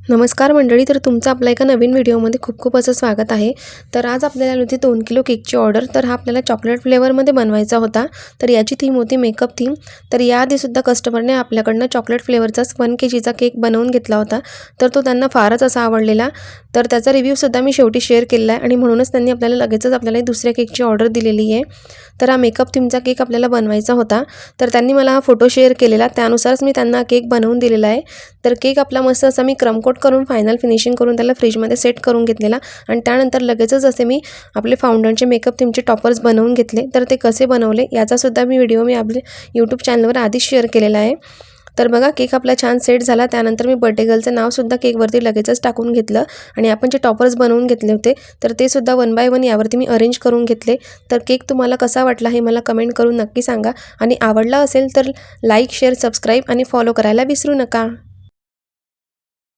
नमस्कार मंडळी, तर तुमचं आपल्या एका नवीन व्हिडिओमध्ये खूप खूप असं स्वागत आहे। तर आज आपल्याला आली होती 2 किलो केकची ऑर्डर। तर हा आपल्याला चॉकलेट फ्लेवरमध्ये बनवायचा होता। तर याची थीम होती मेकअप थीम। तर याआधीसुद्धा कस्टमरने आपल्याकडनं चॉकलेट फ्लेवरचा 1 kgचा केक बनवून घेतला होता। तर तो त्यांना फारच असा आवडलेला। तर त्याचा रिव्ह्यूसुद्धा मी शेवटी शेअर केला आहे आणि म्हणूनच त्यांनी आपल्याला लगेचच आपल्याला दुसऱ्या केकची ऑर्डर दिलेली आहे। तर हा मेकअप थीमचा केक आपल्याला बनवायचा होता। तर त्यांनी मला हा फोटो शेअर केलेला, त्यानुसारच मी त्यांना केक बनवून दिलेला आहे। तर केक आपला मस्त असा मी क्रम कोट करून फायनल फिनिशिंग करून त्याला फ्रीजमध्ये सेट करून घेतलेला आणि त्यानंतर लगेचच असे मी आपले फाउंडनचे मेकअप थीमचे टॉपर्स बनवून घेतले। तर ते कसे बनवले याचासुद्धा व्हिडिओ मी आपल्या यूट्यूब चॅनलवर आधीच शेअर केलेला आहे। तर बघा, केक आपला छान सेट झाला। त्यानंतर मी बर्थडे गर्लचं नावसुद्धा केकवरती लगेचच टाकून घेतलं आणि आपण जे टॉपर्स बनवून घेतले होते तर ते सुद्धा 1 बाय 1 यावरती मी अरेंज करून घेतले। तर केक तुम्हाला कसा वाटला हे मला कमेंट करून नक्की सांगा आणि आवडला असेल तर लाईक, शेअर, सबस्क्राईब आणि फॉलो करायला विसरू नका।